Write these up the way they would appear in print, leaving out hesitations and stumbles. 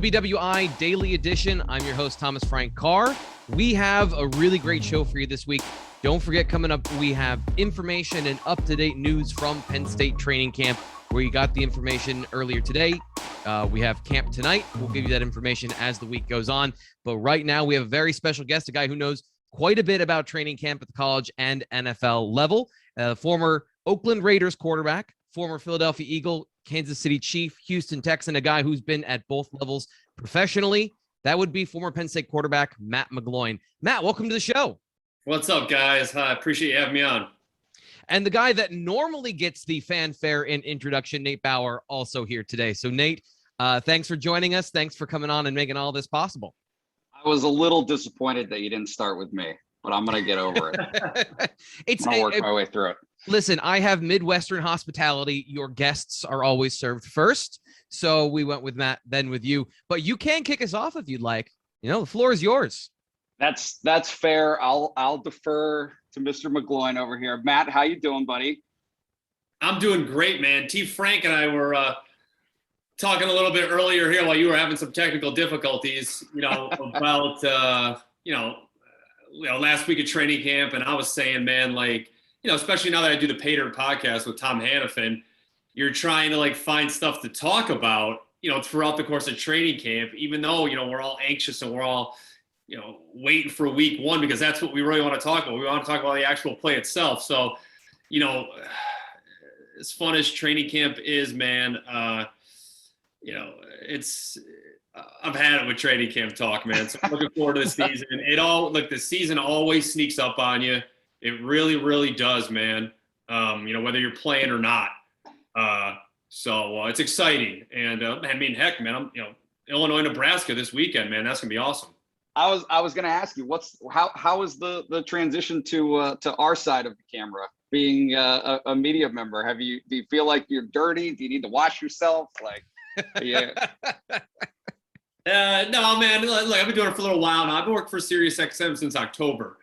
the BWI Daily Edition. I'm your host, Thomas Frank Carr. We have a really great show for you this week. Don't forget, coming up, we have information and up-to-date news from Penn State training camp, where you got the information earlier today. We have camp tonight. We'll give you that information as the week goes on. But right now, we have a very special guest, a guy who knows quite a bit about training camp at the college and NFL level. Former Oakland Raiders quarterback, former Philadelphia Eagle, Kansas City Chief, Houston Texan, a guy who's been at both levels professionally. That would be former Penn State quarterback Matt McGloin. Matt, welcome to the show. What's up, guys? I appreciate you having me on. And the guy that normally gets the fanfare and introduction, Nate Bauer, also here today. So, Nate, thanks for joining us. Thanks for coming on and making all this possible. I was a little disappointed that you didn't start with me, but I'm going to get over it. I'm going to work my way through it. Listen, I have Midwestern hospitality. Your guests are always served first. So we went with Matt, then with you. But you can kick us off if you'd like. You know, the floor is yours. That's fair. I'll defer to Mr. McGloin over here. Matt, how you doing, buddy? I'm doing great, man. T. Frank and I were talking a little bit earlier here while you were having some technical difficulties, about last week at training camp, and I was saying, man, especially now that I do the Paydirt Podcast with Tom Hannifan, you're trying to find stuff to talk about, throughout the course of training camp, even though, we're all anxious and we're all, waiting for week one, because that's what we really want to talk about. We want to talk about the actual play itself. So, as fun as training camp is, man, I've had it with training camp talk, man. So I'm looking forward to the season. The season always sneaks up on you. It really, really does, man. Whether you're playing or not. So it's exciting. And heck, man, I'm, Illinois, Nebraska this weekend, man. That's gonna be awesome. I was going to ask you, how is the transition to our side of the camera, being a media member? Do you feel like you're dirty? Do you need to wash yourself? Yeah. No, man. Look, I've been doing it for a little while now. I've been working for Sirius XM since October.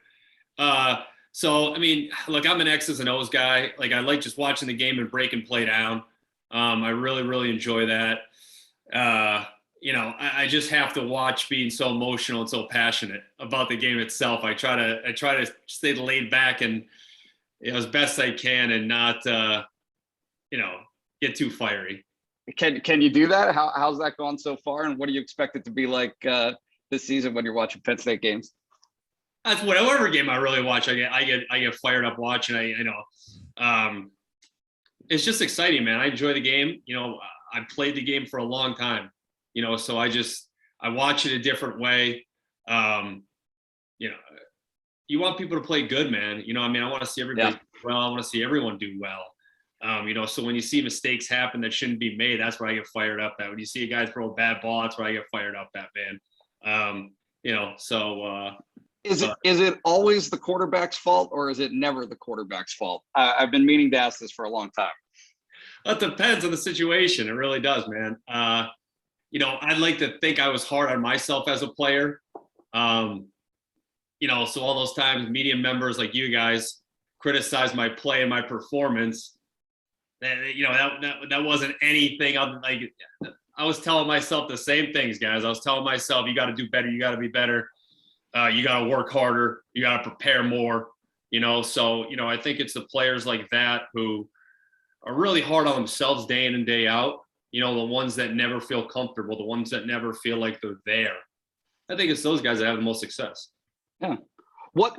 So, look, I'm an X's and O's guy. I like just watching the game and breaking play down. I really, really enjoy that. I just have to watch being so emotional and so passionate about the game itself. I try to stay laid back and, as best I can, and not, get too fiery. Can you do that? How's that gone so far? And what do you expect it to be like this season when you're watching Penn State games? That's whatever game I really watch. I get fired up watching. It's just exciting, man. I enjoy the game. I played the game for a long time. So I watch it a different way. You want people to play good, man. I want to see everybody do well. I want to see everyone do well. So when you see mistakes happen that shouldn't be made, that's where I get fired up at. When you see a guy throw a bad ball, that's where I get fired up at, man. Is it always the quarterback's fault, or is it never the quarterback's fault? I've been meaning to ask this for a long time. That depends on the situation. It really does, man. I'd like to think I was hard on myself as a player. So all those times media members like you guys criticize my play and my performance, that wasn't anything. I was telling myself the same things, guys. I was telling myself, you got to do better. You got to be better. You got to work harder. You got to prepare more, So, I think it's the players like that who are really hard on themselves day in and day out. The ones that never feel comfortable, the ones that never feel like they're there. I think it's those guys that have the most success. Yeah. What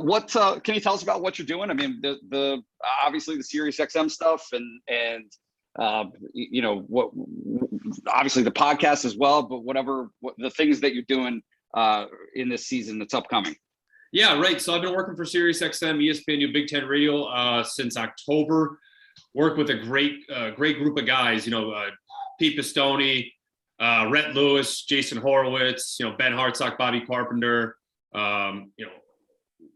can you tell us about what you're doing? The obviously the Sirius XM stuff and what obviously the podcast as well, but what the things that you're doing in this season that's upcoming. Yeah, right. So I've been working for Sirius XM, ESPN, Big Ten Radio since October. Worked with a great group of guys. Pete Pistone, Rhett Lewis, Jason Horowitz, Ben Hartsock, Bobby Carpenter.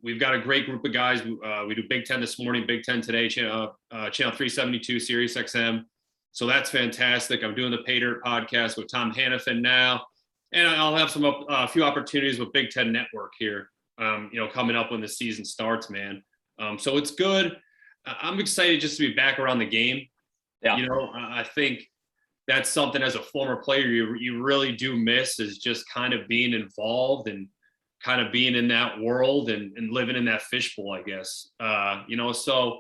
We've got a great group of guys. We do Big Ten this morning, Big Ten today, channel 372, Sirius XM. So that's fantastic. I'm doing the Paydirt Podcast with Tom Hannifan now, and I'll have a few opportunities with Big Ten Network here, coming up when the season starts, man. So it's good. I'm excited just to be back around the game. Yeah. I think that's something as a former player you really do miss, is just kind of being involved and kind of being in that world and living in that fishbowl, I guess. So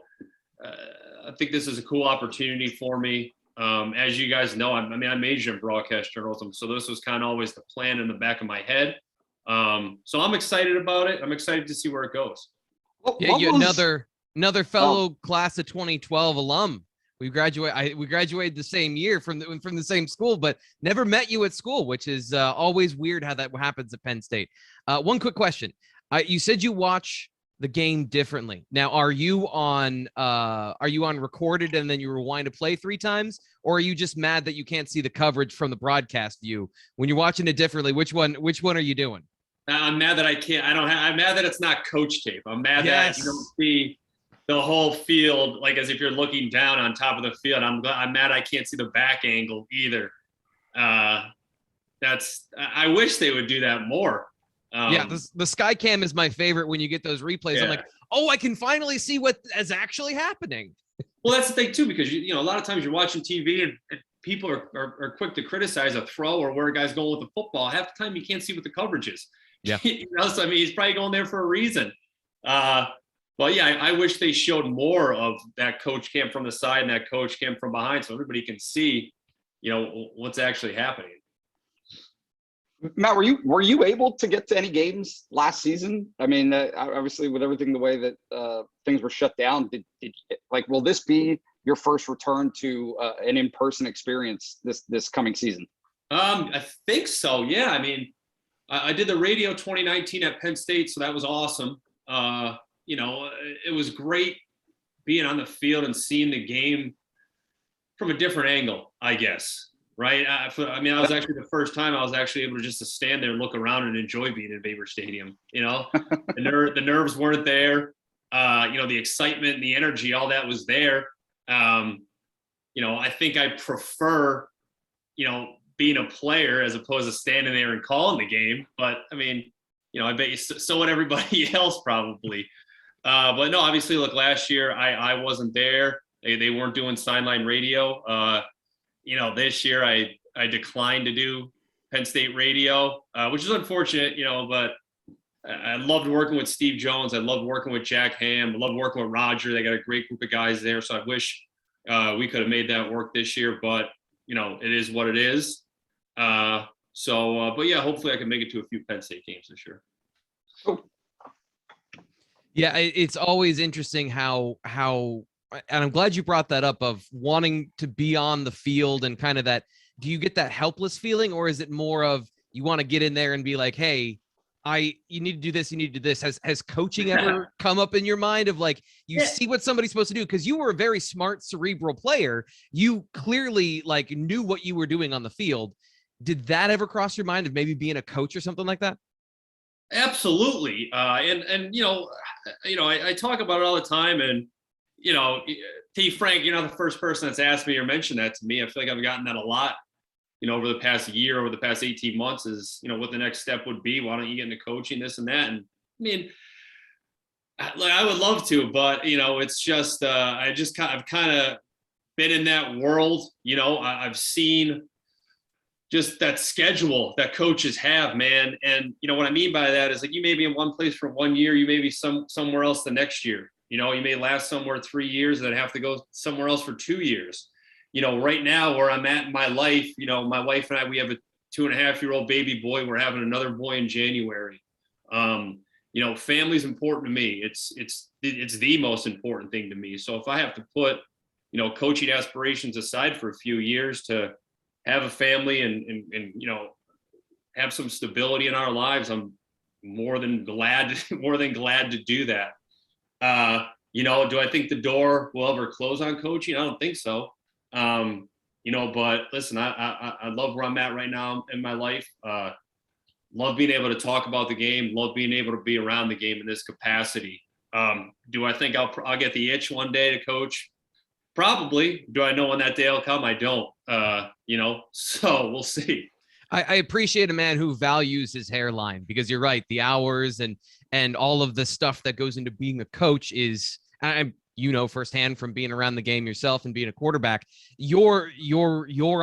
I think this is a cool opportunity for me. As you guys know, I majored in broadcast journalism, so this was kind of always the plan in the back of my head. So I'm excited about it. I'm excited to see where it goes. Another fellow class of 2012 alum. We graduated the same year from the same school, but never met you at school, which is always weird how that happens at Penn State. One quick question. You said you watch the game differently. Now, are you on recorded and then you rewind to play 3 times, or are you just mad that you can't see the coverage from the broadcast view when you're watching it differently? Which one are you doing? I'm mad that I can't. I'm mad that it's not coach tape. I'm mad that you don't see the whole field, like as if you're looking down on top of the field. I'm mad I can't see the back angle either. I wish they would do that more. The sky cam is my favorite when you get those replays. Yeah. I'm like, oh, I can finally see what is actually happening. Well, that's the thing too, because a lot of times you're watching TV and people are quick to criticize a throw or where a guy's going with the football. Half the time you can't see what the coverage is. Yeah. So he's probably going there for a reason. Well, yeah, I wish they showed more of that coach cam from the side and that coach cam from behind, so everybody can see, what's actually happening. Matt, were you able to get to any games last season? I mean, obviously with everything the way that things were shut down, will this be your first return to an in-person experience this coming season? I think so. Yeah. I mean, I did the radio 2019 at Penn State, so that was awesome. It was great being on the field and seeing the game from a different angle, I guess. Right. I was actually the first time I was actually able to just stand there and look around and enjoy being in Bauer Stadium. The nerves weren't there. The excitement and the energy, all that was there. I think I prefer, being a player as opposed to standing there and calling the game. But I bet you so would everybody else probably. But no, obviously, look, last year I wasn't there. They weren't doing sideline radio. This year I declined to do Penn State radio, which is unfortunate, but I loved working with Steve Jones. I loved working with Jack Ham. I loved working with Roger. They got a great group of guys there. So I wish we could have made that work this year, but it is what it is. But yeah, hopefully I can make it to a few Penn State games this year. Yeah, it's always interesting how, and I'm glad you brought that up, of wanting to be on the field and kind of that, do you get that helpless feeling, or is it more of you want to get in there and be like, hey, you need to do this, you need to do this? Has coaching ever come up in your mind of like, see what somebody's supposed to do? Because you were a very smart, cerebral player. You clearly knew what you were doing on the field. Did that ever cross your mind of maybe being a coach or something like that? Absolutely. I talk about it all the time, and T. Frank, you're not the first person that's asked me or mentioned that to me. I feel like I've gotten that a lot, over the past year, over the past 18 months is, what the next step would be. Why don't you get into coaching, this and that? And I would love to, but, it's just, I've kind of been in that world. I've seen just that schedule that coaches have, man. And, what I mean by that is you may be in one place for 1 year, you may be somewhere else the next year. You may last somewhere 3 years and then have to go somewhere else for 2 years. Right now where I'm at in my life, my wife and I, we have a 2.5-year-old baby boy. We're having another boy in January. Family's important to me. It's the most important thing to me. So if I have to put, coaching aspirations aside for a few years to have a family and have some stability in our lives, I'm more than glad to do that. Do I think the door will ever close on coaching? I don't think so. But listen, I love where I'm at right now in my life. Love being able to talk about the game, love being able to be around the game in this capacity. Do I think I'll get the itch one day to coach? Probably. Do I know when that day will come? I don't, so we'll see. I appreciate a man who values his hairline, because you're right. The hours and all of the stuff that goes into being a coach is, firsthand from being around the game yourself and being a quarterback. You're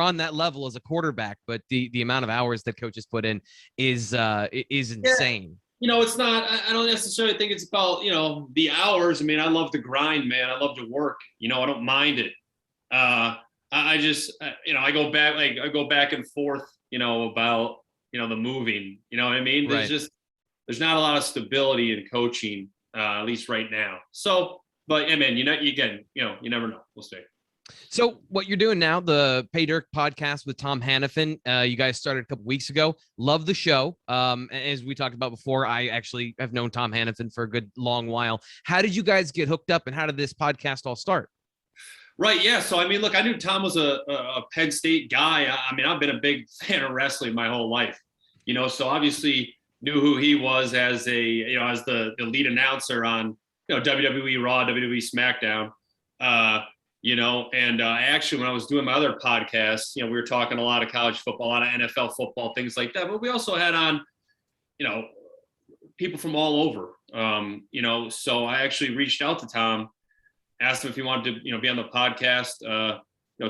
on that level as a quarterback, but the amount of hours that coaches put in is insane. It's not, I don't necessarily think it's about, the hours. I mean, I love to grind, man. I love to work, I don't mind it. I just, I go back and forth, about, the moving, you know what I mean? There's not a lot of stability in coaching, at least right now. So, but yeah, man, you never know. We'll see. So what you're doing now, the Paydirt Podcast with Tom Hannifan, you guys started a couple weeks ago. Love the show. As we talked about before, I actually have known Tom Hannifan for a good long while. How did you guys get hooked up, and how did this podcast all start? Right. Yeah. So, I mean, look, I knew Tom was a Penn State guy. I mean, I've been a big fan of wrestling my whole life, so obviously knew who he was as as the lead announcer on, WWE Raw, WWE SmackDown, and actually when I was doing my other podcast, we were talking a lot of college football, a lot of NFL football, things like that. But we also had on, people from all over, so I actually reached out to Tom, asked him if he wanted to, be on the podcast,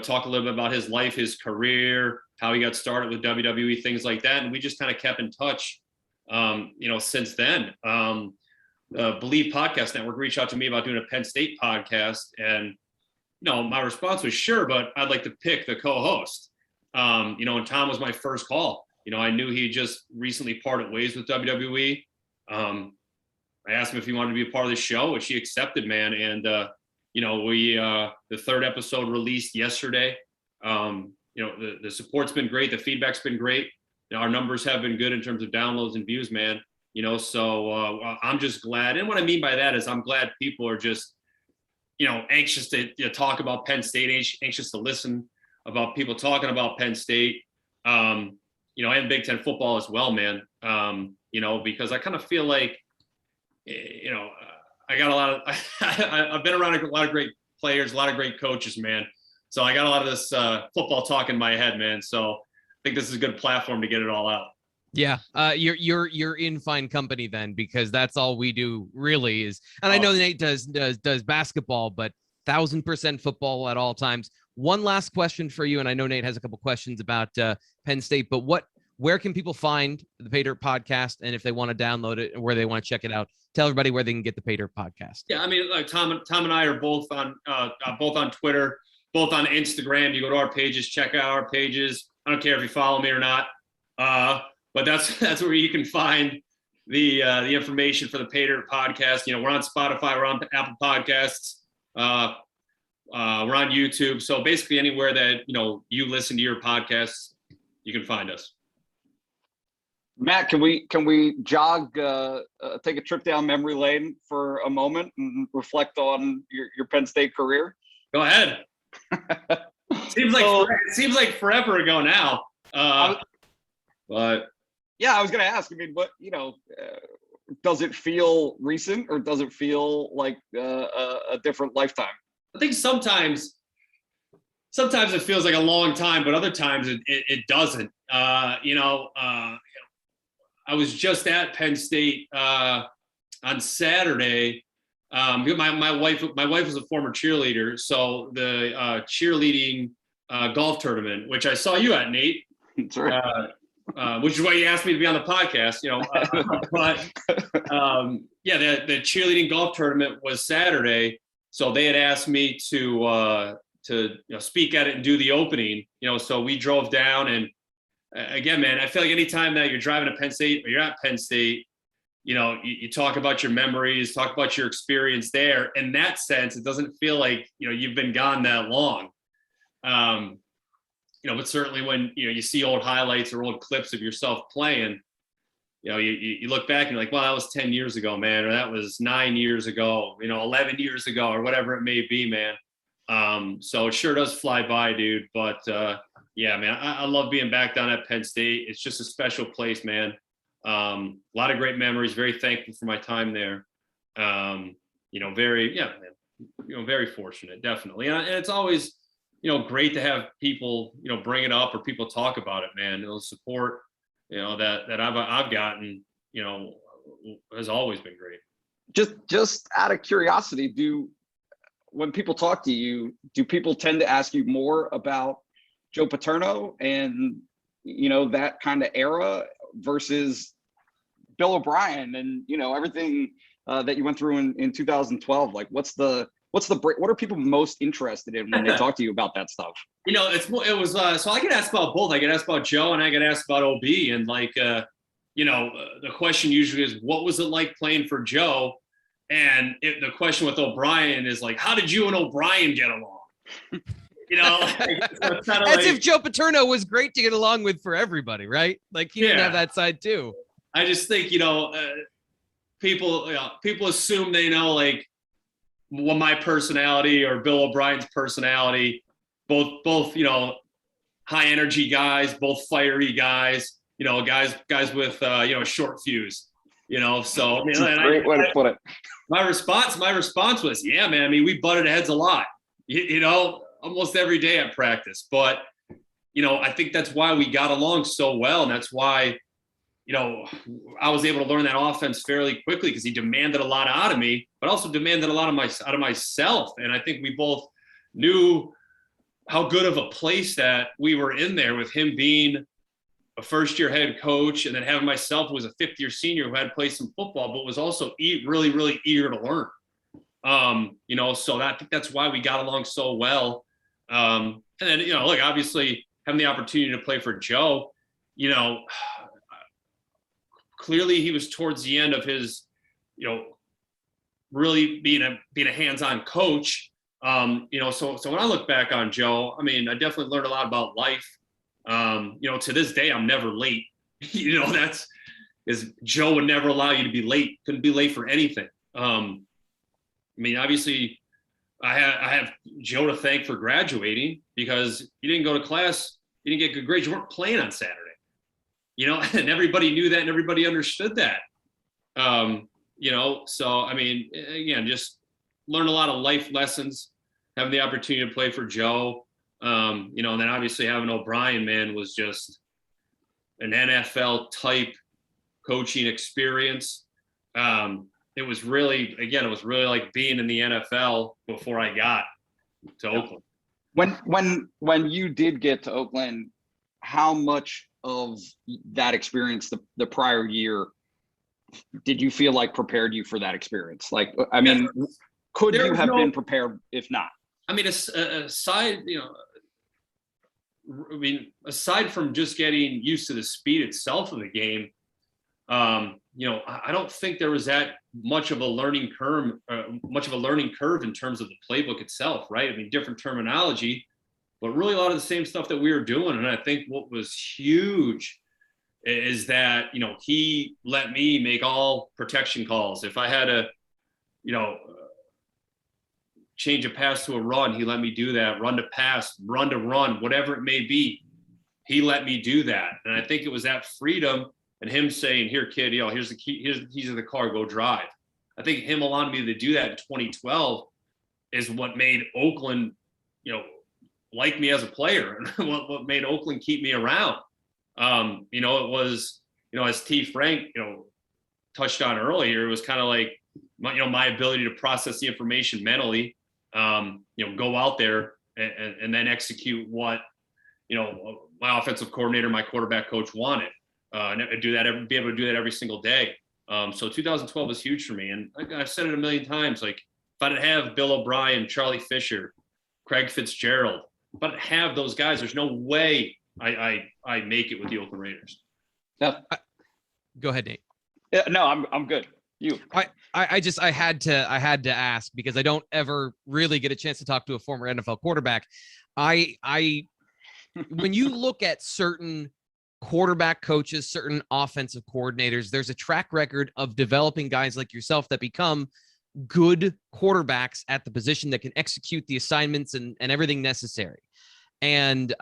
talk a little bit about his life, his career, how he got started with WWE, things like that. And we just kind of kept in touch, since then. Believe Podcast Network reached out to me about doing a Penn State podcast. And, my response was sure, but I'd like to pick the co-host. And Tom was my first call. I knew he just recently parted ways with WWE. I asked him if he wanted to be a part of the show, which he accepted, man. And, the third episode released yesterday. The support's been great. The feedback's been great. Our numbers have been good in terms of downloads and views, man. So I'm just glad. And what I mean by that is I'm glad people are just, anxious to talk about Penn State, anxious to listen about people talking about Penn State, and Big Ten football as well, man. Because I kind of feel like, I got a lot of, I've been around a lot of great players, a lot of great coaches, man. So I got a lot of this football talk in my head, man. So I think this is a good platform to get it all out. Yeah, you're in fine company then, because that's all we do really is. And I know Nate does basketball, but 1000% football at all times. One last question for you, and I know Nate has a couple questions about Penn State, but where can people find the Paydirt Podcast, and if they want to download it and where they want to check it out? Tell everybody where they can get the Paydirt Podcast. Yeah, I mean, like Tom and I are both on Twitter, both on Instagram. You go to our pages, check out our pages. I don't care if you follow me or not. But that's where you can find the information for the Paydirt Podcast. We're on Spotify, we're on Apple Podcasts, we're on YouTube. So basically anywhere that you listen to your podcasts, you can find us. Matt, can we jog, take a trip down memory lane for a moment and reflect on your Penn State career? Go ahead. Seems like forever ago now. But. Yeah, I was going to ask. I mean, what does it feel recent, or does it feel like a different lifetime? I think sometimes it feels like a long time, but other times it doesn't. I was just at Penn State on Saturday. My wife was a former cheerleader, so the cheerleading golf tournament, which I saw you at, Nate. That's right. Which is why you asked me to be on the podcast, the cheerleading golf tournament was Saturday. So they had asked me to speak at it and do the opening, so we drove down. And again, man, I feel like anytime that you're driving to Penn State or you're at Penn State, you talk about your memories, talk about your experience there. In that sense, it doesn't feel like, you've been gone that long. But certainly when, you see old highlights or old clips of yourself playing, you look back and you're like, well, that was 10 years ago, man, or that was 9 years ago, 11 years ago, or whatever it may be, man. So it sure does fly by, dude. But yeah, man, I love being back down at Penn State. It's just a special place, man. A lot of great memories, very thankful for my time there. Very fortunate, definitely. And it's always, great to have people, bring it up or people talk about it, man. The support, that I've gotten, has always been great. Just out of curiosity, when people talk to you, do people tend to ask you more about Joe Paterno and, that kind of era versus Bill O'Brien and, everything that you went through in 2012? Like, what are people most interested in when they talk to you about that stuff? So I get asked about both. I get asked about Joe and I get asked about OB. And the question usually is, what was it like playing for Joe? And the question with O'Brien is like, how did you and O'Brien get along? As if Joe Paterno was great to get along with for everybody, right? Like he didn't have that side too. I just think, people assume they know like my personality or Bill O'Brien's personality, both, high energy guys, both fiery guys, guys with, short fuse, so I mean, great way to put it. My response was, yeah, man, I mean, we butted heads a lot, almost every day at practice, but, I think that's why we got along so well. And that's why, I was able to learn that offense fairly quickly because he demanded a lot out of me, but also demanded a lot out of myself. And I think we both knew how good of a place that we were in there with him being a first-year head coach and then having myself who was a fifth-year senior who had played some football, but was also really, really eager to learn. So I think that's why we got along so well. And then, look, obviously having the opportunity to play for Joe, clearly he was towards the end of his, really being a hands-on coach. So when I look back on Joe, I mean, I definitely learned a lot about life. To this day, I'm never late. That's because Joe would never allow you to be late. Couldn't be late for anything. I mean, obviously, I have Joe to thank for graduating because you didn't go to class, you didn't get good grades, you weren't playing on Saturday. And everybody knew that and everybody understood that. So I mean, again, just learned a lot of life lessons, having the opportunity to play for Joe. And then obviously having O'Brien, man, was just an NFL type coaching experience. It was really like being in the NFL before I got to Oakland. When you did get to Oakland, how much of that experience the prior year did you feel like prepared you for that experience? Like, I mean, could you have been prepared if not? I mean, aside from just getting used to the speed itself of the game, I don't think there was that much of a learning curve in terms of the playbook itself, right? I mean, different terminology, but really a lot of the same stuff that we were doing. And I think what was huge is that, he let me make all protection calls. If I had to, change a pass to a run, he let me do that. Run to pass, run to run, whatever it may be, he let me do that. And I think it was that freedom and him saying, here, kid, here's the key, here's the keys of the car, go drive. I think him allowing me to do that in 2012 is what made Oakland, like me as a player, and what made Oakland keep me around. It was, as T. Frank, touched on earlier, it was kind of like, my ability to process the information mentally, go out there and then execute what, my offensive coordinator, my quarterback coach wanted, and be able to do that every single day. So 2012 was huge for me. And I've said it a million times, like if I didn't have Bill O'Brien, Charlie Fisher, Craig Fitzgerald, if I didn't have those guys, there's no way I make it with the Oakland Raiders. Yeah. Go ahead, Nate. Yeah, no, I'm good. You. I had to ask because I don't ever really get a chance to talk to a former NFL quarterback. When you look at certain quarterback coaches, certain offensive coordinators, there's a track record of developing guys like yourself that become good quarterbacks at the position that can execute the assignments and everything necessary. And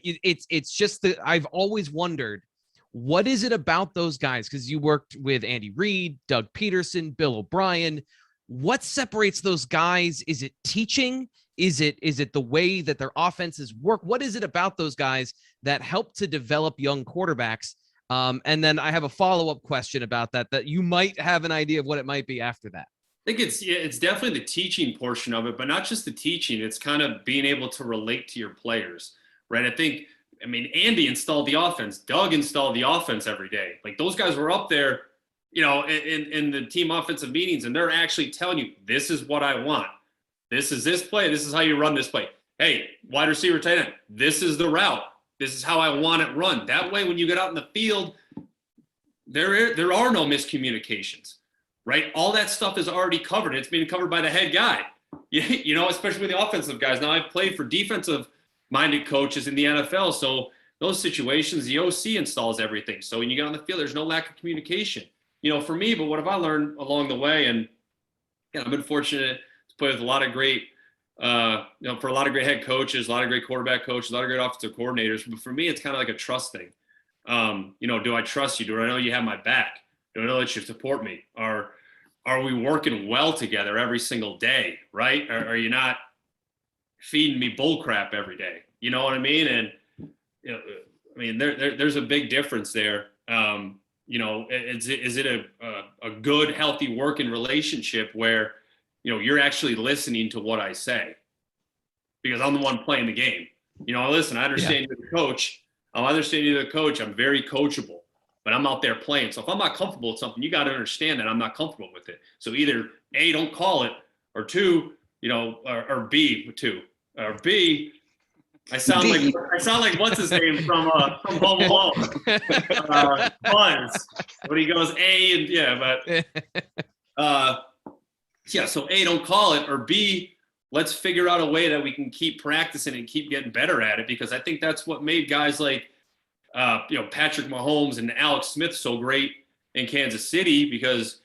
it's just that I've always wondered, what is it about those guys? Because you worked with Andy Reid, Doug Peterson, Bill O'Brien. What separates those guys? Is it teaching? Is it the way that their offenses work? What is it about those guys that help to develop young quarterbacks? And then I have a follow-up question about that you might have an idea of what it might be after that. think it's definitely the teaching portion of it, but not just the teaching. It's kind of being able to relate to your players, right? I mean, Andy installed the offense. Doug installed the offense every day. Like those guys were up there, in the team offensive meetings, and they're actually telling you, this is what I want. This is this play. This is how you run this play. Hey, wide receiver, tight end, this is the route. This is how I want it run. That way, when you get out in the field, there are no miscommunications. Right? All that stuff is already covered. It's being covered by the head guy, especially with the offensive guys. Now, I've played for defensive-minded coaches in the NFL, so those situations, the OC installs everything. So when you get on the field, there's no lack of communication, for me. But what have I learned along the way? And I've been fortunate to play with a lot of great, for a lot of great head coaches, a lot of great quarterback coaches, a lot of great offensive coordinators. But for me, it's kind of like a trust thing. Do I trust you? Do I know you have my back? Do I know that you support me? Are we working well together every single day, right? Are you not feeding me bull crap every day? You know what I mean? And, there's a big difference there. Is it a good, healthy working relationship where, you're actually listening to what I say? Because I'm the one playing the game. Listen, I understand you're the coach. I understand you're the coach. I'm very coachable. But I'm out there playing. So if I'm not comfortable with something, you got to understand that I'm not comfortable with it. So either A, don't call it, or two, or B, or B, I sound like what's his name from Home Alone, Buzz, when he goes A and So A, don't call it, or B, let's figure out a way that we can keep practicing and keep getting better at it, because I think that's what made guys like Patrick Mahomes and Alex Smith so great in Kansas City, because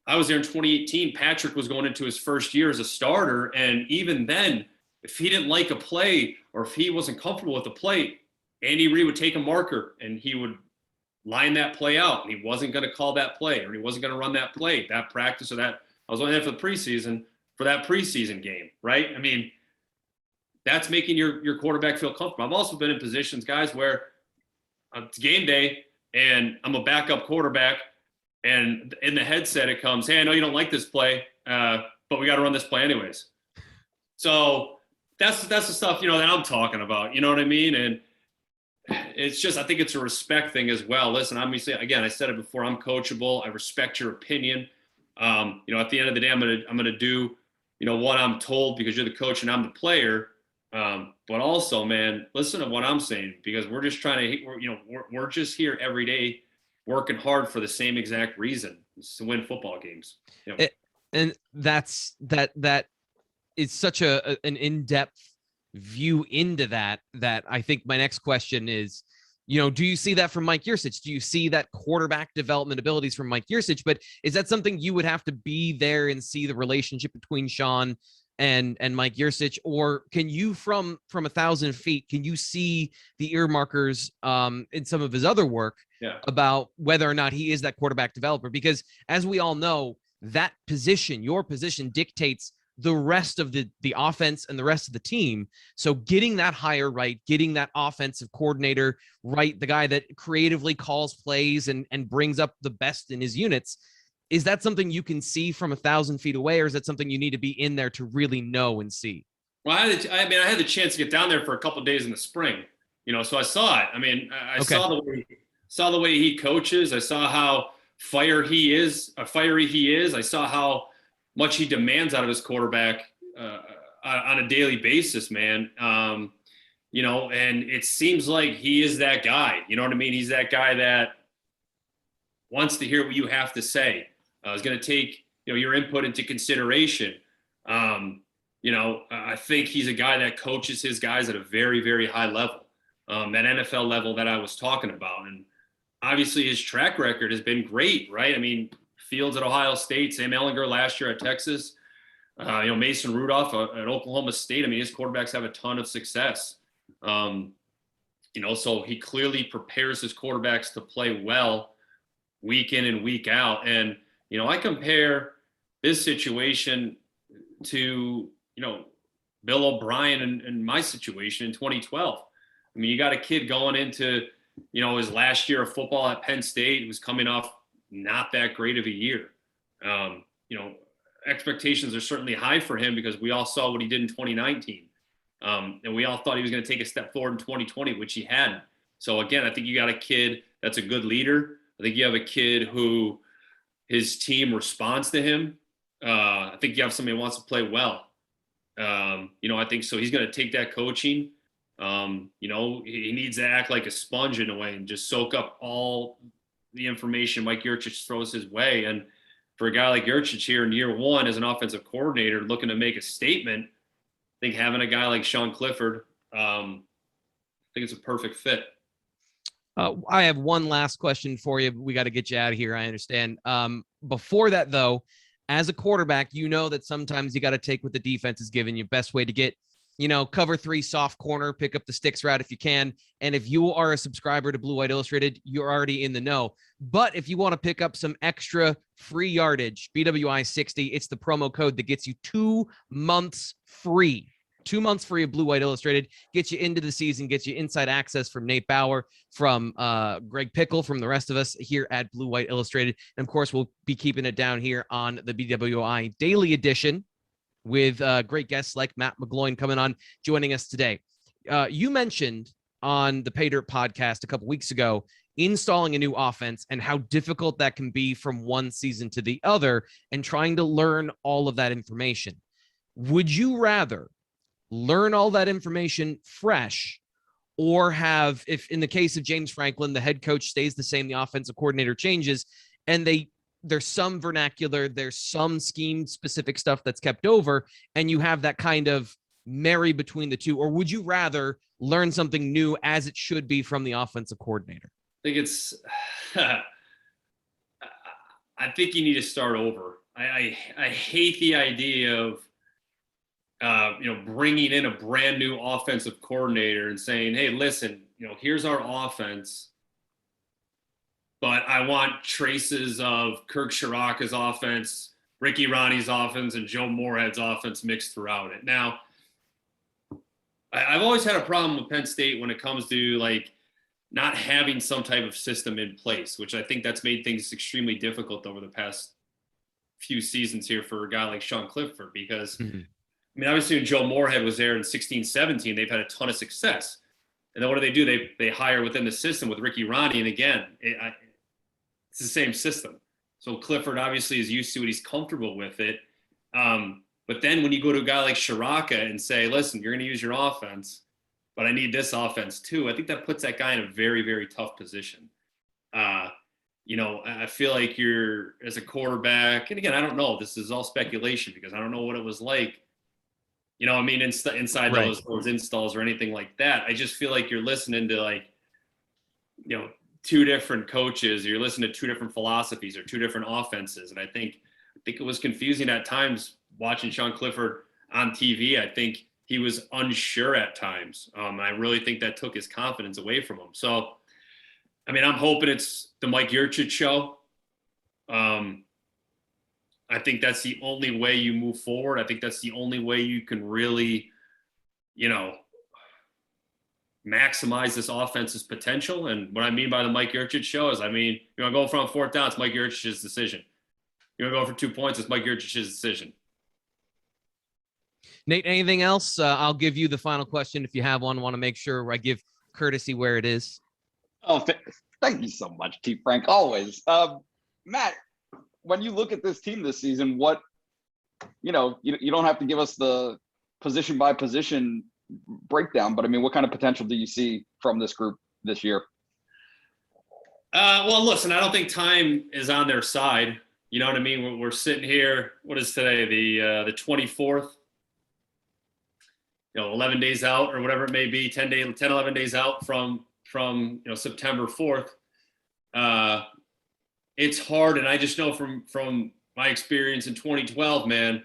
I was there in 2018. Patrick was going into his first year as a starter. And even then, if he didn't like a play or if he wasn't comfortable with the play, Andy Reid would take a marker and he would line that play out. And he wasn't going to call that play, or he wasn't going to run that play, that practice, or that. I was only there for the preseason, for that preseason game, right? I mean, that's making your quarterback feel comfortable. I've also been in positions, guys, where it's game day and I'm a backup quarterback, and in the headset it comes, hey, I know you don't like this play, but we got to run this play anyways. So that's the stuff, that I'm talking about, you know what I mean? And it's just, I think it's a respect thing as well. Listen, obviously, again, I said it before, I'm coachable. I respect your opinion. At the end of the day, I'm going to do, what I'm told, because you're the coach and I'm the player. But also, man, listen to what I'm saying, because we're just we're just here every day working hard for the same exact reason, to win football games. And that is such an in-depth view into that I think my next question is, do you see that from Mike Yurcich? Do you see that quarterback development abilities from Mike Yurcich? But is that something you would have to be there and see the relationship between Sean and Mike Yurcich, or can you from 1,000 feet, can you see the earmarkers in some of his other work about whether or not he is that quarterback developer? Because as we all know, that position, your position, dictates the rest of the offense and the rest of the team. So getting that hire right, getting that offensive coordinator right, the guy that creatively calls plays and brings up the best in his units, is that something you can see from 1,000 feet away, or is that something you need to be in there to really know and see? Well, I had the chance to get down there for a couple of days in the spring, so I saw it. I mean, I saw the way he coaches. I saw how fiery he is. I saw how much he demands out of his quarterback on a daily basis, man. And it seems like he is that guy. You know what I mean? He's that guy that wants to hear what you have to say. Is going to take your input into consideration. I think he's a guy that coaches his guys at a very, very high level, that NFL level that I was talking about. And obviously his track record has been great, right? I mean, Fields at Ohio State, Sam Ehlinger last year at Texas, Mason Rudolph at Oklahoma State. I mean, his quarterbacks have a ton of success. So he clearly prepares his quarterbacks to play well week in and week out. And, I compare this situation to, Bill O'Brien and my situation in 2012. I mean, you got a kid going into, his last year of football at Penn State. He was coming off not that great of a year. expectations are certainly high for him because we all saw what he did in 2019. And we all thought he was going to take a step forward in 2020, which he hadn't. So again, I think you got a kid that's a good leader. I think you have a kid who his team responds to him. I think you have somebody who wants to play well. I think so. He's going to take that coaching. He needs to act like a sponge in a way and just soak up all the information Mike Yurcich throws his way. And for a guy like Yurcich here in year one as an offensive coordinator looking to make a statement, I think having a guy like Sean Clifford, I think it's a perfect fit. I have one last question for you. We got to get you out of here. I understand. Before that, though, as a quarterback, you know that sometimes you got to take what the defense is giving you. Best way to get, cover 3 soft corner, pick up the sticks route if you can. And if you are a subscriber to Blue White Illustrated, you're already in the know. But if you want to pick up some extra free yardage, BWI 60, it's the promo code that gets you 2 months free. 2 months free of Blue White Illustrated, gets you into the season, gets you inside access from Nate Bauer, from Greg Pickle, from the rest of us here at Blue White Illustrated. And of course, we'll be keeping it down here on the BWI Daily Edition with great guests like Matt McGloin coming on, joining us today. You mentioned on the Paydirt Podcast a couple weeks ago, installing a new offense and how difficult that can be from one season to the other and trying to learn all of that information. Would you rather learn all that information fresh, or have, if in the case of James Franklin, the head coach stays the same, the offensive coordinator changes, and there's some vernacular, there's some scheme specific stuff that's kept over, and you have that kind of marry between the two? Or would you rather learn something new as it should be from the offensive coordinator? I think I think you need to start over. I hate the idea of bringing in a brand new offensive coordinator and saying, hey, listen, here's our offense, but I want traces of Kirk Shiraka's offense, Ricky Ronnie's offense, and Joe Moorhead's offense mixed throughout it. Now, I've always had a problem with Penn State when it comes to not having some type of system in place, which I think that's made things extremely difficult over the past few seasons here for a guy like Sean Clifford, because obviously when Joe Moorhead was there in 16-17, they've had a ton of success. And then what do? They hire within the system with Ricky Ronnie. And again, it's the same system. So Clifford obviously is used to it. He's comfortable with it. But then when you go to a guy like Shiraka and say, listen, you're going to use your offense, but I need this offense too, I think that puts that guy in a very, very tough position. I feel like you're, as a quarterback, and again, I don't know, this is all speculation because I don't know what it was like, inside right. those installs or anything like that. I just feel like you're listening to 2 different coaches, or you're listening to 2 different philosophies or 2 different offenses. And I think it was confusing at times watching Sean Clifford on TV. I think he was unsure at times. I really think that took his confidence away from him. So, I'm hoping it's the Mike Yurcich show. I think that's the only way you move forward. I think that's the only way you can really, maximize this offense's potential. And what I mean by the Mike Yurcich show is, you're going to go from 4th down, it's Mike Yurchich's decision. You're going to go for 2 points, it's Mike Yurchich's decision. Nate, anything else? I'll give you the final question if you have one. I want to make sure I give courtesy where it is. Oh, thank you so much, T. Frank. Always. Matt, when you look at this team this season, what, you don't have to give us the position by position breakdown, but what kind of potential do you see from this group this year? Well, listen, I don't think time is on their side. You know what I mean? We're sitting here, what is today? The 24th, 11 days out or whatever it may be, 11 days out from September 4th. It's hard. And I just know from my experience in 2012, man,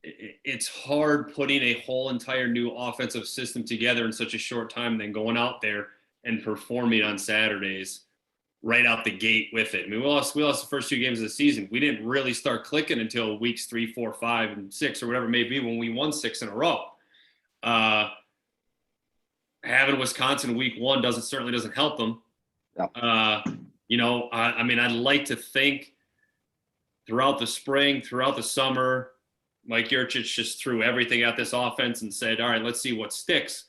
it's hard putting a whole entire new offensive system together in such a short time, and then going out there and performing on Saturdays right out the gate with it. We lost the first 2 games of the season. We didn't really start clicking until weeks 3, 4, 5, and 6, or whatever it may be, when we won 6 in a row. Having Wisconsin week 1 certainly doesn't help them. Yeah. I'd like to think throughout the spring, throughout the summer, Mike Yurcich just threw everything at this offense and said, all right, let's see what sticks.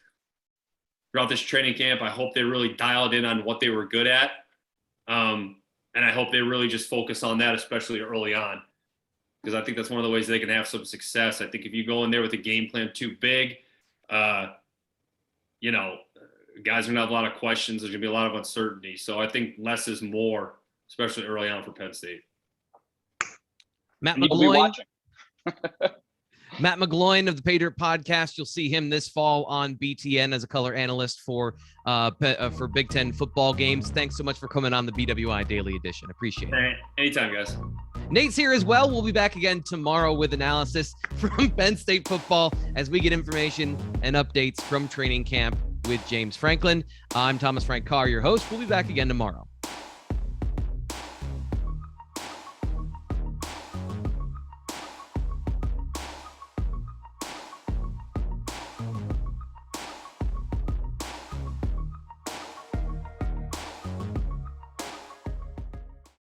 Throughout this training camp, I hope they really dialed in on what they were good at. And I hope they really just focus on that, especially early on, because I think that's one of the ways they can have some success. I think if you go in there with a game plan too big, guys are going to have a lot of questions. There's going to be a lot of uncertainty. So I think less is more, especially early on for Penn State. Matt McGloin. Matt McGloin of the Paydirt Podcast. You'll see him this fall on BTN as a color analyst for Big Ten football games. Thanks so much for coming on the BWI Daily Edition. Appreciate it. Anytime, guys. Nate's here as well. We'll be back again tomorrow with analysis from Penn State football as we get information and updates from training camp with James Franklin. I'm Thomas Frank Carr, your host. We'll be back again tomorrow.